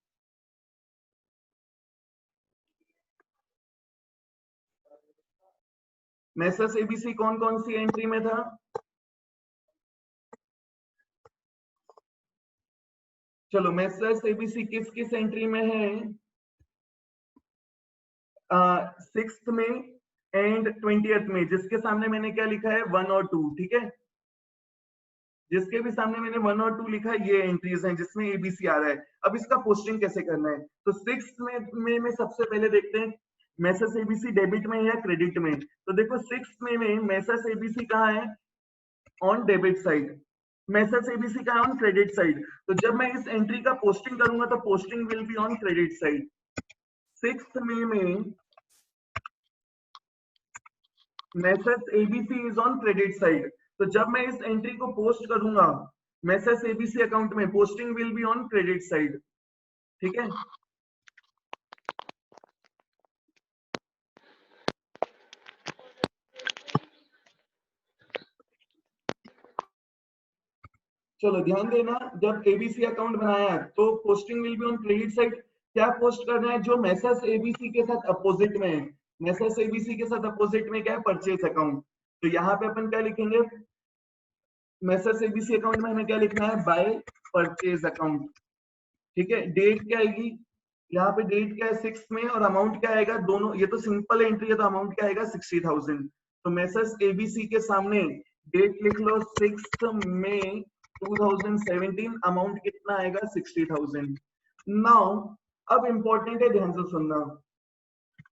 मेसर्स एबीसी कौन कौन सी एंट्री में था, चलो मेसर्स एबीसी किस किस एंट्री में है, 6th में एंड 20th में, जिसके सामने मैंने क्या लिखा है 1 और 2। ठीक है, जिसके भी सामने मैंने 1 और 2 लिखा है, ये एंट्रीज हैं जिसमें एबीसी आ रहा है। अब इसका पोस्टिंग कैसे करना है, तो 6 में सबसे पहले देखते हैं मैसेज एबीसी डेबिट में है या क्रेडिट में। तो देखो 6 में मैसेज एबीसी कहाँ है, on debit side, message ABC का ऑन क्रेडिट साइड। तो जब मैं इस एंट्री का पोस्टिंग करूंगा तो posting will be on credit side. 6 में message ABC is on credit side. तो जब मैं इस एंट्री को पोस्ट करूंगा मैसेज एबीसी अकाउंट में, posting will be on credit side. ठीक है, चलो ध्यान देना, जब एबीसी अकाउंट बनाया तो posting will be on credit side. क्या पोस्ट करना है, जो मैसेज एबीसी के साथ अपोजिट में है, मैसेज एबीसी के साथ अपोजिट में क्या है, परचेज अकाउंट। तो यहाँ पे अपन क्या लिखेंगे, मैसेज एबीसी अकाउंट में हमें क्या लिखना है, बाय परचेज अकाउंट। ठीक है, डेट क्या आएगी, यहाँ पे डेट क्या है 6 में, और अमाउंट क्या आएगा, दोनों ये तो सिंपल एंट्री है तो अमाउंट क्या आएगा 60,000। तो मैसेज एबीसी के सामने डेट लिख लो 6 में 2017, अमाउंट कितना आएगा 60,000। नाउ अब इंपॉर्टेंट है, ध्यान से सुनना,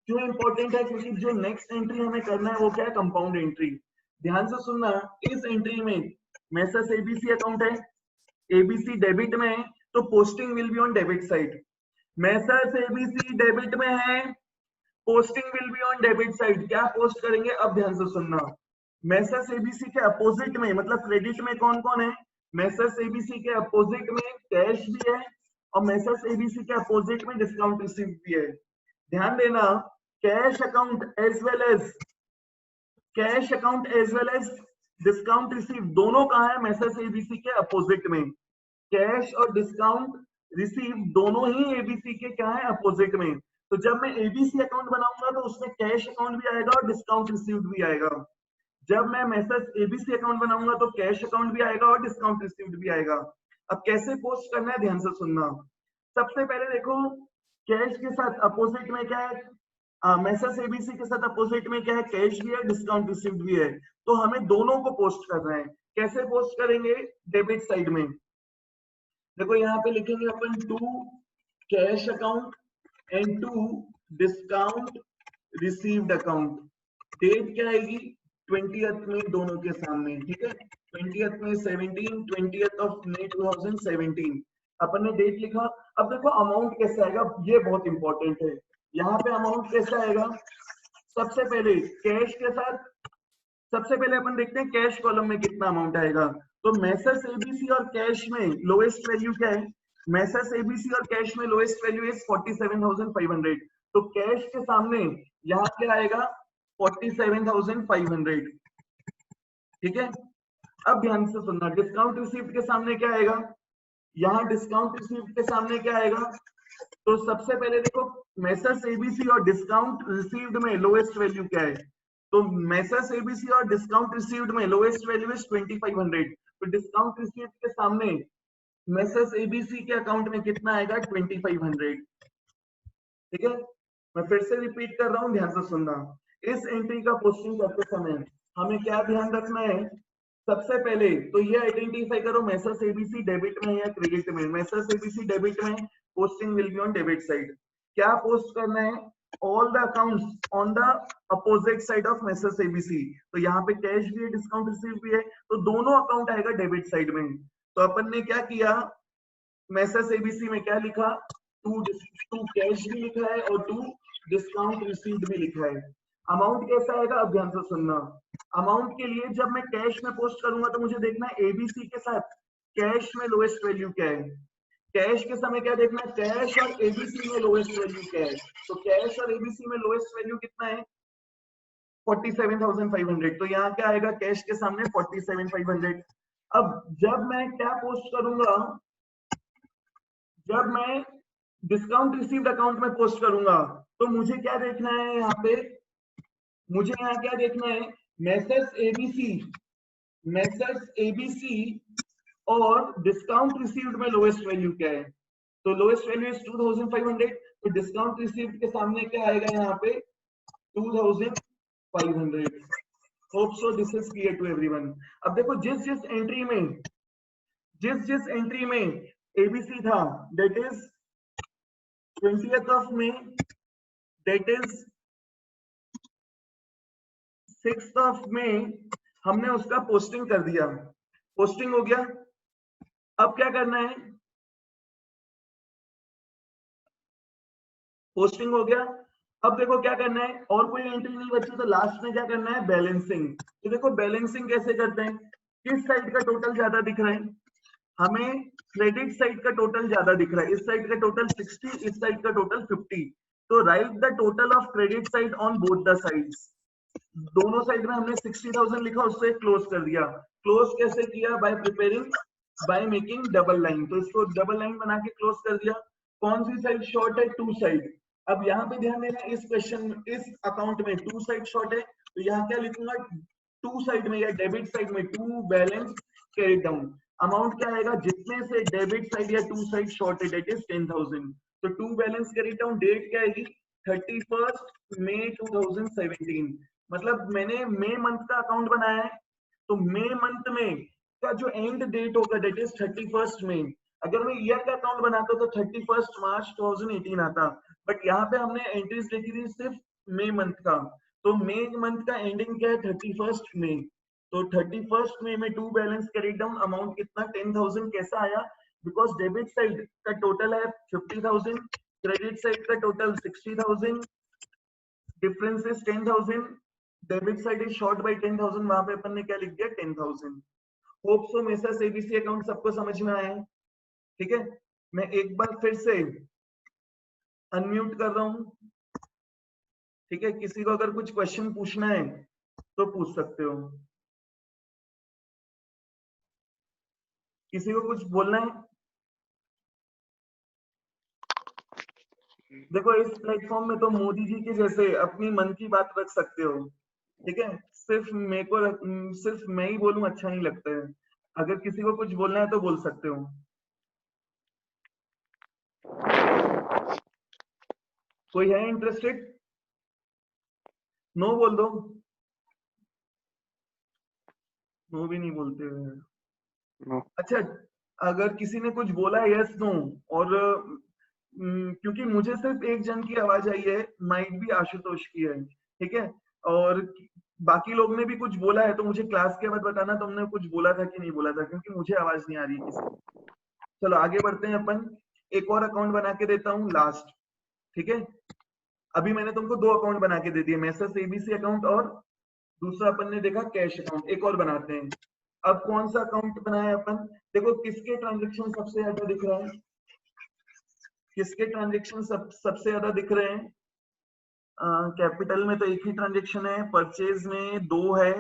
क्यों इंपॉर्टेंट है, क्योंकि जो नेक्स्ट एंट्री हमें करना है वो क्या है, कंपाउंड एंट्री। ध्यान से सुनना, इस एंट्री में मैसेज एबीसी अकाउंट है, एबीसी डेबिट में है, तो posting will be on debit side. Message ABC debit में है, posting will be on debit side. क्या पोस्ट करेंगे, अब ध्यान से सुनना, मैसेज एबीसी के अपोजिट में, मतलब क्रेडिट में कौन कौन है, मैसेज एबीसी के अपोजिट में कैश भी है, और मैसेज एबीसी के अपोजिट में डिस्काउंट रिसीव भी है। ध्यान देना, cash account as well as discount receive दोनों कहाँ है, मैसेज एबीसी के अपोजिट में। कैश और डिस्काउंट रिसीव दोनों ही एबीसी के क्या है, अपोजिट में। तो जब मैं एबीसी अकाउंट बनाऊंगा तो उसमें कैश अकाउंट भी आएगा और डिस्काउंट रिसीव्ड भी आएगा। जब मैं मैसेज एबीसी अकाउंट बनाऊंगा तो कैश अकाउंट भी आएगा और डिस्काउंट रिसीव्ड भी आएगा। अब कैसे पोस्ट करना है, ध्यान से सुनना। सबसे पहले देखो, कैश के साथ अपोजिट में क्या है, मैसेज एबीसी के साथ अपोजिट में क्या है, कैश भी है, डिस्काउंट रिसीव्ड भी है। तो हमें दोनों को पोस्ट करना है। कैसे पोस्ट करेंगे, डेबिट साइड में देखो, यहाँ पे लिखेंगे अपन to cash account and to discount received account. Date क्या आएगी, 20th में दोनों के सामने। ठीक है, 20th में 17, 20th ऑफ May 2017 अपन ने डेट लिखा। अब देखो अमाउंट कैसे आएगा, ये बहुत इंपॉर्टेंट है। यहाँ पे अमाउंट कैसा आएगा, सबसे पहले कैश के साथ, सबसे पहले अपन देखते हैं कैश कॉलम में कितना अमाउंट आएगा। तो मैसेज एबीसी और कैश में लोएस्ट वैल्यू क्या है, मैसेज एबीसी और कैश में लोएस्ट वैल्यू इज 47,500। तो कैश के सामने यहाँ क्या आएगा, 47,500। ठीक है, अब ध्यान से सुनना, डिस्काउंट रिसीव्ड के सामने क्या आएगा, यहाँ डिस्काउंट रिसीव्ड के सामने क्या आएगा। तो सबसे पहले देखो, मैसेज एबीसी और डिस्काउंट रिसीव्ड में लोएस्ट वैल्यू क्या है, तो मैसेज एबीसी और डिस्काउंट रिसीव्ड में लोएस्ट वैल्यू इज 2500। तो डिस्काउंट रिसीव्ड के सामने मैसेज एबीसी के अकाउंट में कितना आएगा, 2500। ठीक है, मैं फिर से रिपीट कर रहा हूं, ध्यान से सुनना। इस एंट्री का पोस्टिंग करते समय हमें क्या ध्यान रखना है, सबसे पहले तो ये आइडेंटिफाई करो मैसेज एबीसी डेबिट में या क्रेडिट में। मैसेज एबीसी डेबिट में, posting will be on debit side. क्या पोस्ट करना है, all the accounts on the opposite side of message ABC. तो यहाँ पे कैश भी है, डिस्काउंट रिसीव भी है, तो दोनों अकाउंट आएगा डेबिट साइड में। तो अपन ने क्या किया, मैसेज एबीसी में क्या लिखा, टू कैश भी लिखा है और टू डिस्काउंट रिसीव्ड भी लिखा है। अमाउंट कैसा आएगा, अब ध्यान से सुनना। अमाउंट के लिए जब मैं कैश में पोस्ट करूंगा तो मुझे देखना है एबीसी के साथ कैश में लोएस्ट वैल्यू क्या है। कैश के समय क्या देखना है, कैश और एबीसी में लोएस्ट वैल्यू क्या है। तो कैश और एबीसी में लोएस्ट वैल्यू कितना है, 47,500। तो यहाँ क्या आएगा, कैश के सामने 47,500। अब जब मैं क्या पोस्ट करूंगा, जब मैं डिस्काउंट रिसीव्ड अकाउंट में पोस्ट करूंगा तो मुझे क्या देखना है, यहाँ पे मुझे यहाँ क्या देखना है, मैसेज एबीसी और डिस्काउंट रिसीव्ड में लोएस्ट वैल्यू क्या है। तो लोएस्ट वैल्यू इज 2500। तो डिस्काउंट रिसीव्ड के सामने क्या आएगा, यहाँ पे 2500। Hope so this is clear to everyone. अब देखो, जिस जिस एंट्री में जिस जिस एंट्री में एबीसी था, that is 20th of May, that is 6th of May, हमने उसका पोस्टिंग कर दिया। पोस्टिंग हो गया। अब क्या करना है, पोस्टिंग हो गया। अब देखो क्या करना है, और कोई एंट्री नहीं बची, तो लास्ट में क्या करना है, बैलेंसिंग। तो देखो बैलेंसिंग कैसे करते हैं, किस साइड का टोटल ज्यादा दिख रहा है, हमें क्रेडिट साइड का टोटल ज्यादा दिख रहा है। इस साइड का टोटल 60, इस साइड का टोटल 50। तो right the total of credit side on both the sides. दोनों साइड में हमने 60,000 लिखा, उससे क्लोज कर दिया। क्लोज कैसे किया, bye preparing, by making double line. तो इसको डबल लाइन बना के क्लोज कर दिया। कौन सी साइड शॉर्ट है, टू साइड। अब यहाँ पे ध्यान देना, इस क्वेश्चन, इस अकाउंट में टू साइड शॉर्ट है, तो यहाँ क्या लिखूंगा, टू साइड में या डेबिट साइड में to balance carry down. Amount क्या आएगा, जितने से डेबिट साइड या टू साइड शॉर्ट है, डेट इज 10,000। तो to balance carry down, date क्या आएगी, 31 मई 2017। मतलब मैंने मई मंथ का अकाउंट बनाया है, तो मई मंथ में का जो एंड डेट होगा, डेट इज 31 मई। अगर मैं ईयर का अकाउंट बनाता तो 31 मार्च 2018 आता, बट यहाँ पे हमने एंट्रीज लिखी थी सिर्फ मई मंथ का। तो मई मंथ का एंडिंग क्या है, 31 मई। तो 31 मई में to balance carry down, amount कितना, 10,000। कैसा आया, बिकॉज डेबिट साइड का टोटल है 50,000, क्रेडिट साइड का total 60,000, difference is 10,000, debit side is short by 10,000, वहां पे अपन ने क्या लिख दिया, 10,000। Hope so messrs ABC account सबको समझ में आया है। ठीक है, मैं एक बार फिर से अनम्यूट कर रहा हूं। ठीक है, किसी को अगर कुछ क्वेश्चन पूछना है तो पूछ सकते हो। किसी को कुछ बोलना है, देखो इस प्लेटफॉर्म में तो मोदी जी के जैसे अपनी मन की बात रख सकते हो। ठीक है, सिर्फ मेरे को सिर्फ मैं ही बोलूं अच्छा नहीं लगता है। अगर किसी को कुछ बोलना है तो बोल सकते हो। कोई है इंटरेस्टेड, नो बोल दो। नो भी नहीं बोलते हुए। नो। अच्छा, अगर किसी ने कुछ बोला यस नो, और क्योंकि मुझे सिर्फ एक जन की आवाज आई है, माइट भी आशुतोष की है। ठीक है, और बाकी लोग ने भी कुछ बोला है, तो मुझे क्लास के बाद बताना तुमने कुछ बोला था कि नहीं बोला था, क्योंकि मुझे आवाज नहीं आ रही किसी की। चलो आगे बढ़ते हैं अपन। एक और अकाउंट बना के देता हूँ लास्ट। ठीक है, अभी मैंने तुमको दो अकाउंट बना के दे दिए, मैसेज एबीसी अकाउंट, और दूसरा अपन ने देखा कैश अकाउंट। एक और बनाते हैं। अब कौन सा अकाउंट बनाया अपन, देखो किसके ट्रांजेक्शन सबसे ज्यादा दिख रहा है, किसके ट्रांजेक्शन सबसे ज्यादा दिख रहे हैं। कैपिटल में तो एक ही ट्रांजेक्शन है, परचेज में दो है,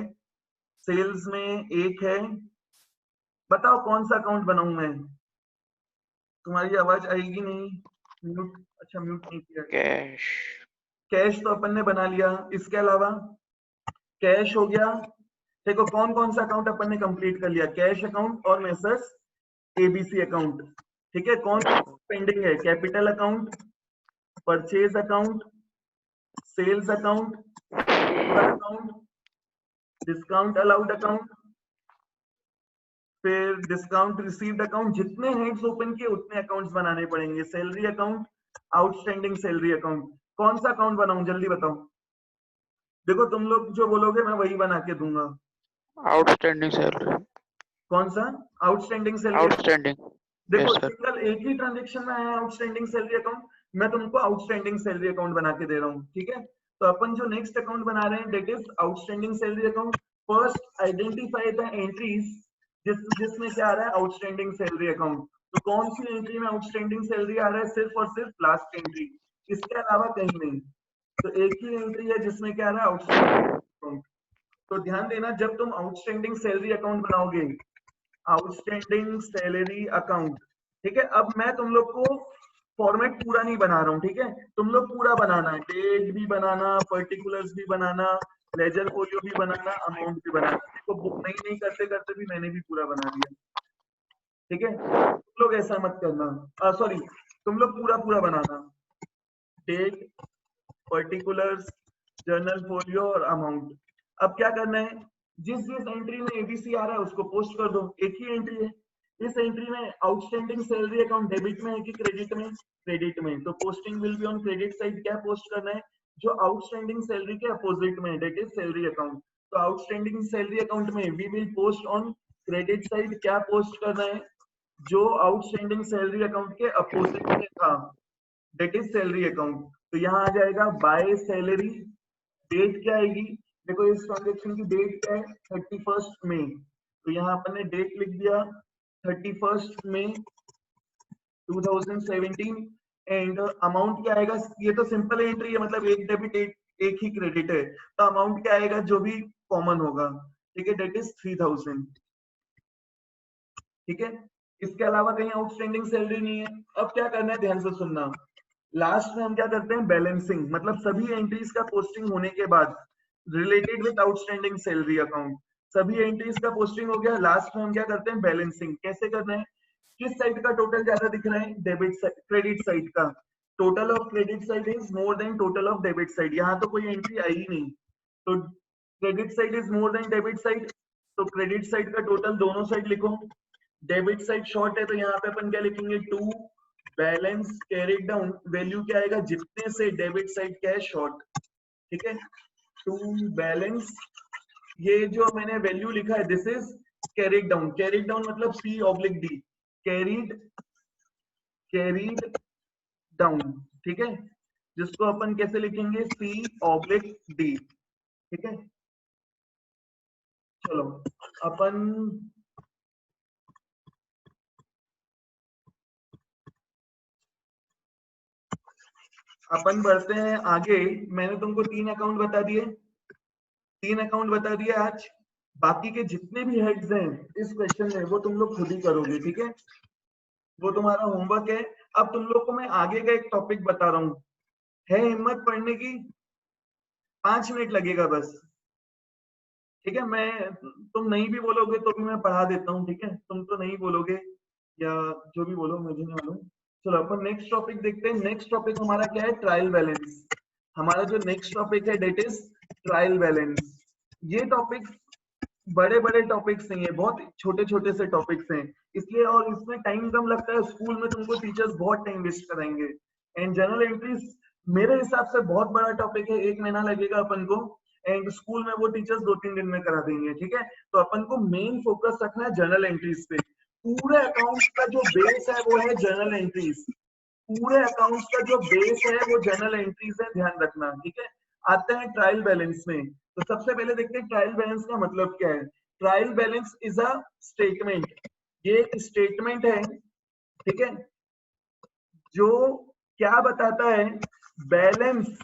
सेल्स में एक है। बताओ कौन सा अकाउंट बनाऊं मैं, तुम्हारी आवाज आएगी नहीं, म्यूट, अच्छा म्यूट नहीं किया। कैश। कैश तो अपन ने बना लिया, इसके अलावा कैश हो गया। देखो कौन कौन सा अकाउंट अपन ने कंप्लीट कर लिया, कैश अकाउंट और मैसेज एबीसी अकाउंट। ठीक है, कौन पेंडिंग है, capital account, purchase account, sales account, account, discount allowed account, फिर डिस्काउंट रिसीव्ड अकाउंट। जितने हेड्स ओपन किए उतने अकाउंट्स बनाने पड़ेंगे। Salary account, outstanding salary account. कौन सा अकाउंट बनाऊं, जल्दी बताओ। देखो तुम लोग जो बोलोगे मैं वही बना के दूंगा। Outstanding salary. कौन सा, आउटस्टैंडिंग सैलरी। आउटस्टैंडिंग। देखो यस सर। सिंगल एक ही ट्रांजेक्शन में आया आउटस्टैंडिंग सैलरी अकाउंट, मैं तुमको आउटस्टैंडिंग सैलरी अकाउंट बना के दे रहा हूँ। ठीक है, तो अपन जो नेक्स्ट अकाउंट बना रहे हैं, that is outstanding salary account. First identify the entries जिसमें क्या आ रहा है, आउटस्टैंडिंग सैलरी अकाउंट। तो कौन सी एंट्री में आउटस्टैंडिंग सैलरी आ रहा है, सिर्फ और सिर्फ लास्ट एंट्री, इसके अलावा कहीं नहीं। तो एक ही एंट्री है जिसमें क्या आ रहा है, आउटस्टैंडिंग अकाउंट। तो ध्यान देना, जब तुम आउटस्टैंडिंग सैलरी अकाउंट बनाओगे, आउटस्टैंडिंग सैलरी अकाउंट। ठीक है, अब मैं तुम लोग को फॉर्मेट पूरा नहीं बना रहा हूँ। ठीक है, तुम लोग पूरा बनाना है, डेट भी बनाना, पर्टिकुलर्स भी बनाना, लेजर फोलियो भी बनाना, अमाउंट भी बनाना। देखो बुक नहीं करते करते भी मैंने भी पूरा बना दिया। ठीक है, तुम लोग ऐसा मत करना, सॉरी, तुम लोग पूरा पूरा बनाना, डेट, पर्टिकुलर्स, जर्नल फोलियो और अमाउंट। अब क्या करना है, जिस जिस एंट्री में एबीसी आ रहा है उसको पोस्ट कर दो, एक ही एंट्री है। इस एंट्री में आउटस्टैंडिंग सैलरी अकाउंट डेबिट में है कि क्रेडिट में? क्रेडिट में। तो posting will be on credit side. क्या पोस्ट करना है? जो आउटस्टैंडिंग सैलरी के अपोजिट में, डेट इज सैलरी अकाउंट। तो आउटस्टैंडिंग सैलरी अकाउंट में we will post on credit side. क्या पोस्ट करना है? जो आउटस्टैंडिंग सैलरी अकाउंट के अपोजिट में था, डेट इज सैलरी अकाउंट। तो यहाँ आ जाएगा बाय सैलरी। डेट क्या आएगी? देखो इस ट्रांजेक्शन की डेट क्या है? 31 मई। तो यहाँ अपन ने डेट लिख दिया 31 मई 2017। एंड अमाउंट क्या आएगा? ये तो सिंपल एंट्री है, मतलब एक डेबिट एक ही क्रेडिट है। तो अमाउंट क्या आएगा? जो भी कॉमन होगा, ठीक है, डेट इज 3000। ठीक है, इसके अलावा कहीं आउटस्टैंडिंग सैलरी नहीं है। अब क्या करना है, ध्यान से सुनना। लास्ट में हम क्या करते हैं? बैलेंसिंग, मतलब सभी एंट्रीज का पोस्टिंग होने के बाद related with outstanding salary account, सभी एंट्रीज का पोस्टिंग हो गया। लास्ट में हम क्या करते हैं? बैलेंसिंग। कैसे करना है? किस साइड का टोटल ज्यादा दिख रहा है? डेबिट साइड, क्रेडिट साइड का। Total of credit side is more than total of debit side. यहाँ तो कोई एंट्री आई ही नहीं, तो credit side is more than debit side. तो क्रेडिट साइड का टोटल दोनों साइड लिखो। डेबिट साइड शॉर्ट है तो यहाँ पे अपन क्या लिखेंगे? To balance carried down. Value क्या आएगा? जितने से डेबिट साइड क्या है? शॉर्ट। ठीक है, टू बैलेंस, ये जो मैंने वैल्यू लिखा है this is carried down. Carried down मतलब C oblique D, carried down. ठीक है, जिसको अपन कैसे लिखेंगे? C oblique D. ठीक है, चलो अपन बढ़ते हैं आगे। मैंने तुमको 3 अकाउंट बता दिए, 3 अकाउंट बता दिए आज। बाकी के जितने भी हेड्स हैं इस क्वेश्चन में वो तुम लोग खुद ही करोगे। ठीक है, वो तुम्हारा होमवर्क है। अब तुम लोग को मैं आगे का एक टॉपिक बता रहा हूँ, है हिम्मत पढ़ने की? 5 मिनट लगेगा बस। ठीक है, मैं, तुम नहीं भी बोलोगे तो भी मैं पढ़ा देता हूँ। ठीक है, तुम तो नहीं बोलोगे या जो भी बोलो मुझे नहीं मालूम। चलो अपन नेक्स्ट टॉपिक देखते हैं। नेक्स्ट टॉपिक हमारा क्या है? Trial balance. हमारा जो नेक्स्ट टॉपिक है डेट इज ट्रायल बैलेंस। ये टॉपिक बड़े बड़े टॉपिक्स नहीं है, बहुत छोटे छोटे से टॉपिक्स हैं, इसलिए और इसमें टाइम कम लगता है। स्कूल में तुमको टीचर्स बहुत टाइम वेस्ट कराएंगे। एंड जर्नल एंट्रीज मेरे हिसाब से बहुत बड़ा टॉपिक है, 1 महीना लगेगा अपन को। एंड स्कूल में वो टीचर्स 2-3 दिन में करा देंगे। ठीक है, तो अपन को मेन फोकस रखना है जर्नल एंट्रीज पे। पूरे अकाउंट्स का जो बेस है वो है जर्नल एंट्रीज। पूरे अकाउंट्स का जो बेस है वो जर्नल एंट्रीज है, ध्यान रखना। ठीक है, आते हैं ट्रायल बैलेंस में। तो सबसे पहले देखते हैं ट्रायल बैलेंस का मतलब क्या है। Trial balance is a statement, ये एक स्टेटमेंट है। ठीक है, जो क्या बताता है? बैलेंस,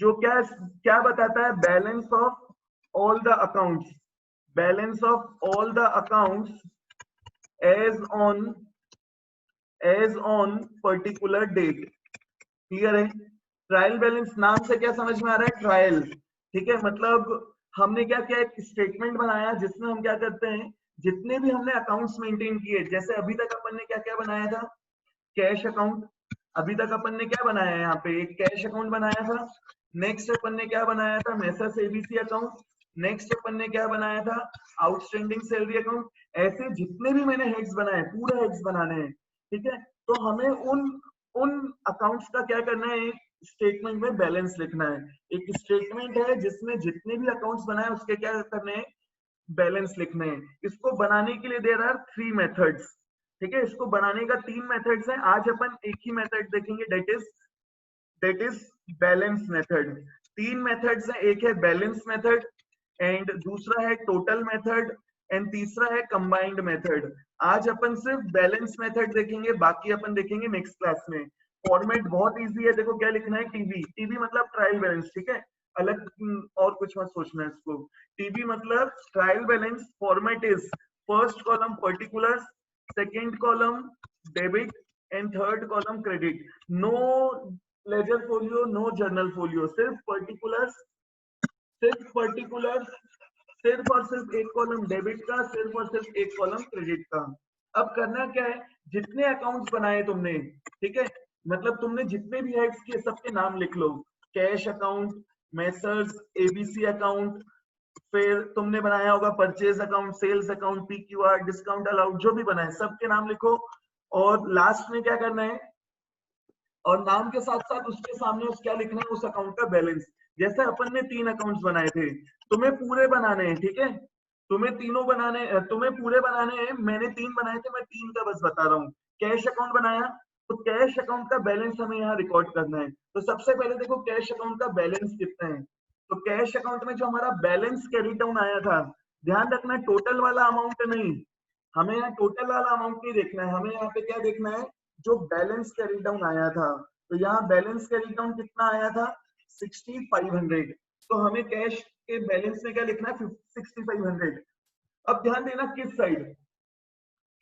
जो क्या क्या बताता है? Balance of all the accounts, balance of all the accounts as on particular date. Clear है? ट्रायल बैलेंस नाम से क्या समझ में आ रहा है? ट्रायल। ठीक है, मतलब हमने क्या किया? एक स्टेटमेंट बनाया जिसमें हम क्या करते हैं, जितने भी हमने अकाउंट्स मेंटेन किए, जैसे अभी तक अपन ने क्या क्या बनाया था? Cash account. अभी तक अपन ने क्या बनाया है? यहाँ पे एक कैश अकाउंट बनाया था। नेक्स्ट अपन ने क्या बनाया था? Messrs ABC account. नेक्स्ट अपन ने क्या बनाया था? Outstanding salary account. ऐसे जितने भी मैंने हेड्स बनाए, पूरे हेड्स बनाने हैं। ठीक है, तो हमें उन उन अकाउंट्स का क्या करना है? स्टेटमेंट में बैलेंस लिखना है। एक स्टेटमेंट है जिसमें जितने भी अकाउंट्स बनाए उसके क्या करने हैं? बैलेंस लिखने हैं। इसको बनाने के लिए देयर आर 3 मेथड्स। ठीक है, इसको बनाने का 3 मेथड्स हैं। आज अपन एक ही मेथड देखेंगे, that is balance method. 3 methods हैं, एक है बैलेंस मेथड, एंड दूसरा है टोटल मेथड, एंड तीसरा है कंबाइंड मेथड। आज अपन सिर्फ बैलेंस मेथड देखेंगे, बाकी अपन देखेंगे नेक्स्ट क्लास में। फॉर्मेट बहुत इजी है, देखो क्या लिखना है? टीबी। टीबी मतलब ट्रायल बैलेंस। ठीक है, अलग और कुछ मत सोचना है इसको। टीबी मतलब trial balance. Format is first column particulars, second column debit, and third column credit. No ledger folio, no journal folio, सिर्फ पर्टिकुलर्स, सिर्फ पर्टिकुलर्स, सिर्फ और सिर्फ एक कॉलम डेबिट का, सिर्फ और सिर्फ एक कॉलम क्रेडिट का। अब करना क्या है? जितने अकाउंट्स बनाए तुमने, ठीक है, मतलब तुमने जितने भी हेड्स किए सबके नाम लिख लो। Cash account, messrs ABC account, फिर तुमने बनाया होगा purchase account, sales account, PQR, discount allowed, जो भी बनाए सबके नाम लिखो और लास्ट में क्या करना है, और नाम के साथ साथ उसके सामने उस क्या लिखना है, उस अकाउंट का बैलेंस। जैसे अपन ने 3 अकाउंट्स बनाए थे, तुम्हें पूरे बनाने हैं, ठीक है, तुम्हें तीनों बनाने, तुम्हें पूरे बनाने हैं। मैंने 3 बनाए थे, मैं 3 का बस बता रहा हूँ। कैश अकाउंट बनाया, तो कैश अकाउंट का बैलेंस हमें यहाँ रिकॉर्ड करना है। तो सबसे पहले देखो कैश अकाउंट का बैलेंस कितना है। तो कैश अकाउंट में जो हमारा बैलेंस कैरी डाउन आया था, ध्यान रखना टोटल वाला अमाउंट नहीं, हमें यहाँ टोटल वाला अमाउंट नहीं देखना है, हमें यहाँ पे क्या देखना है, जो बैलेंस कैरी डाउन आया था। तो यहाँ बैलेंस कैरी डाउन कितना आया था, 6500। तो हमें कैश के बैलेंस में क्या लिखना है, 6500। अब ध्यान देना किस साइड,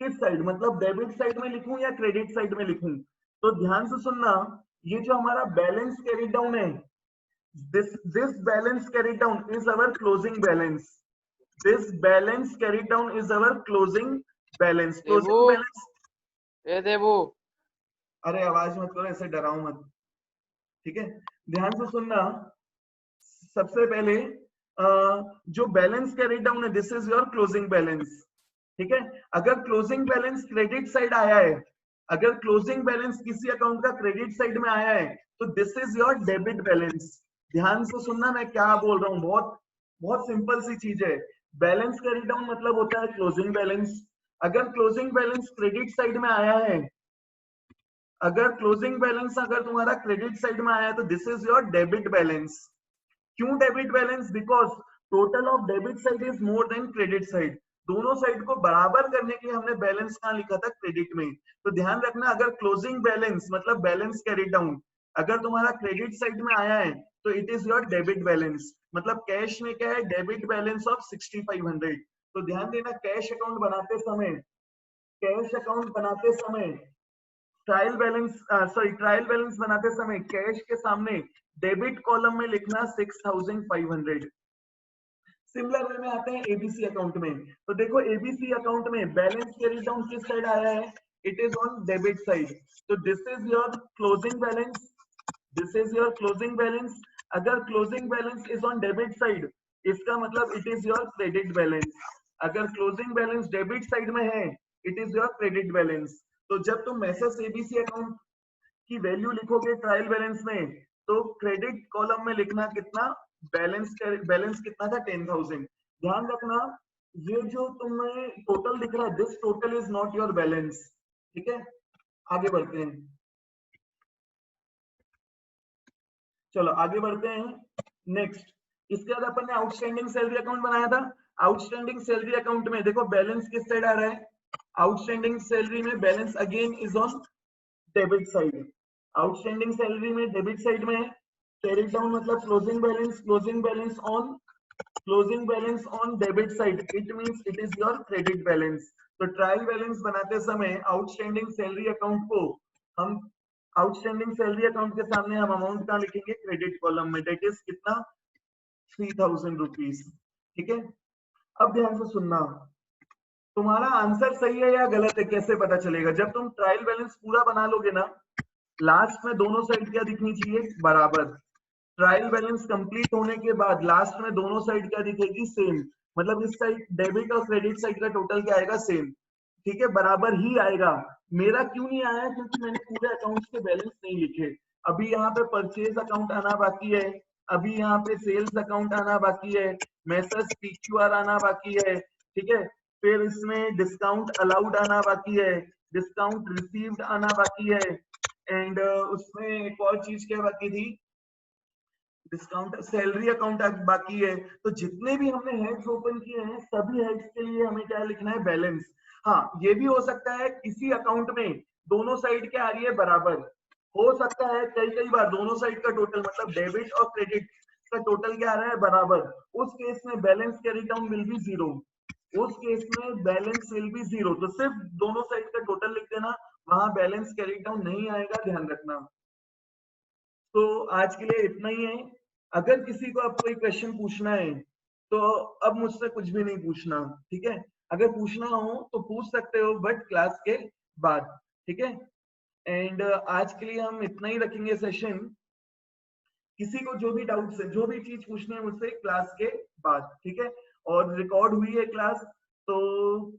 किस साइड मतलब डेबिट साइड में लिखूं या क्रेडिट साइड में लिखूं। तो ध्यान से सुनना, ये जो हमारा बैलेंस कैरी डाउन है, this balance carried down is our closing balance. This balance carried down is our closing balance. Daewoo, Closing balance, ए देवू, अरे आवाज मत करो, ऐसे डराओ मत, ठीक है। ध्यान से सुनना, सबसे पहले जो बैलेंस कैरी डाउन है, this is your closing balance, ठीक है। अगर क्लोजिंग बैलेंस क्रेडिट साइड आया है, अगर क्लोजिंग बैलेंस किसी अकाउंट का क्रेडिट साइड में आया है, तो this is your debit balance. ध्यान से सुनना मैं क्या बोल रहा हूँ, बहुत बहुत सिंपल सी चीज है। बैलेंस कैरी डाउन मतलब होता है क्लोजिंग बैलेंस। अगर क्लोजिंग बैलेंस क्रेडिट साइड में आया है, अगर क्लोजिंग बैलेंस अगर तुम्हारा क्रेडिट साइड में आया है, तो this is your debit balance. क्यों debit balance, because total of debit side is more than credit side. दोनों साइड को बराबर करने के लिए हमने बैलेंस कहां लिखा था, क्रेडिट में। तो ध्यान रखना, अगर क्लोजिंग बैलेंस मतलब बैलेंस कैरी डाउन अगर तुम्हारा क्रेडिट साइड में आया है, तो it is your debit balance. मतलब कैश में क्या है, डेबिट बैलेंस ऑफ 6500। तो ध्यान देना, कैश अकाउंट बनाते समय, कैश अकाउंट बनाते समय ट्रायल बैलेंस बनाते समय कैश के सामने डेबिट कॉलम में लिखना 6500। सिमिलर वे में आते हैं एबीसी अकाउंट में। तो देखो एबीसी अकाउंट में बैलेंस कैरी डाउन किस साइड आया है, it is on debit side. तो this is your closing balance, this is your closing balance. अगर closing balance is on debit side, इसका मतलब it is your credit balance. अगर closing balance debit side में है, it is your credit balance. तो जब तुम मैसेज एबीसी अकाउंट की वैल्यू लिखोगे ट्रायल बैलेंस में, तो क्रेडिट कॉलम में लिखना कितना, बैलेंस कितना था, 10,000। ध्यान रखना, ये जो तुम्हें टोटल दिख रहा है, this total is not your balance, ठीक है। आगे बढ़ते हैं, चलो आगे बढ़ते हैं। नेक्स्ट, इसके बाद अपन ने आउटस्टैंडिंग सैलरी अकाउंट बनाया था। आउटस्टैंडिंग सैलरी अकाउंट में देखो बैलेंस किस साइड आ रहा है, आउटस्टैंडिंग सैलरी में balance again is on debit side. Outstanding salary में डेबिट साइड में है। कैरी डाउन मतलब closing balance, closing balance on debit side, it means it is your credit balance. तो ट्रायल बैलेंस बनाते समय आउटस्टैंडिंग सैलरी अकाउंट को हम, outstanding salary account के सामने हम अमाउंट का लिखेंगे क्रेडिट कॉलम में, डेट इज कितना, 3000 रुपीज, ठीक है। अब ध्यान से सुनना, तुम्हारा आंसर सही है या गलत है कैसे पता चलेगा, जब तुम ट्रायल बैलेंस पूरा बना लोगे ना, लास्ट में दोनों साइड क्या दिखनी चाहिए, बराबर। ट्रायल बैलेंस कंप्लीट होने के बाद लास्ट में दोनों साइड क्या दिखेगी, सेम। मतलब इस साइड डेबिट और क्रेडिट साइड का टोटल क्या आएगा, सेम, ठीक है, बराबर ही आएगा। मेरा क्यों नहीं आया, क्योंकि मैंने पूरे अकाउंट्स के बैलेंस नहीं लिखे। अभी यहाँ पे परचेज अकाउंट आना बाकी है, अभी यहाँ पे सेल्स अकाउंट आना बाकी है, मैसेज PQR आना बाकी है, ठीक है। फिर इसमें डिस्काउंट अलाउड आना बाकी है, डिस्काउंट रिसीव्ड आना बाकी है, एंड उसमें एक और चीज क्या बाकी थी, डिस्काउंट सैलरी अकाउंट बाकी है। तो जितने भी हमने हेड्स ओपन किए हैं, सभी हेड्स के लिए हमें क्या लिखना है, बैलेंस। हाँ, ये भी हो सकता है किसी अकाउंट में दोनों साइड क्या आ रही है, बराबर। हो सकता है कई कई बार दोनों साइड का टोटल मतलब डेबिट और क्रेडिट का टोटल क्या आ रहा है, बराबर। उस केस में balance carry down will be 0, उस केस में बैलेंस विल बी 0। तो सिर्फ दोनों साइड का टोटल लिख देना, वहां बैलेंस कैरी डाउन नहीं आएगा, ध्यान रखना। तो आज के लिए इतना ही है। अगर किसी को अब कोई क्वेश्चन पूछना है, तो अब मुझसे कुछ भी नहीं पूछना, ठीक है। अगर पूछना हो तो पूछ सकते हो, बट क्लास के बाद, ठीक है। एंड आज के लिए हम इतना ही रखेंगे सेशन। किसी को जो भी डाउट्स है, जो भी चीज पूछनी है मुझसे क्लास के बाद, ठीक है। और रिकॉर्ड हुई है क्लास, तो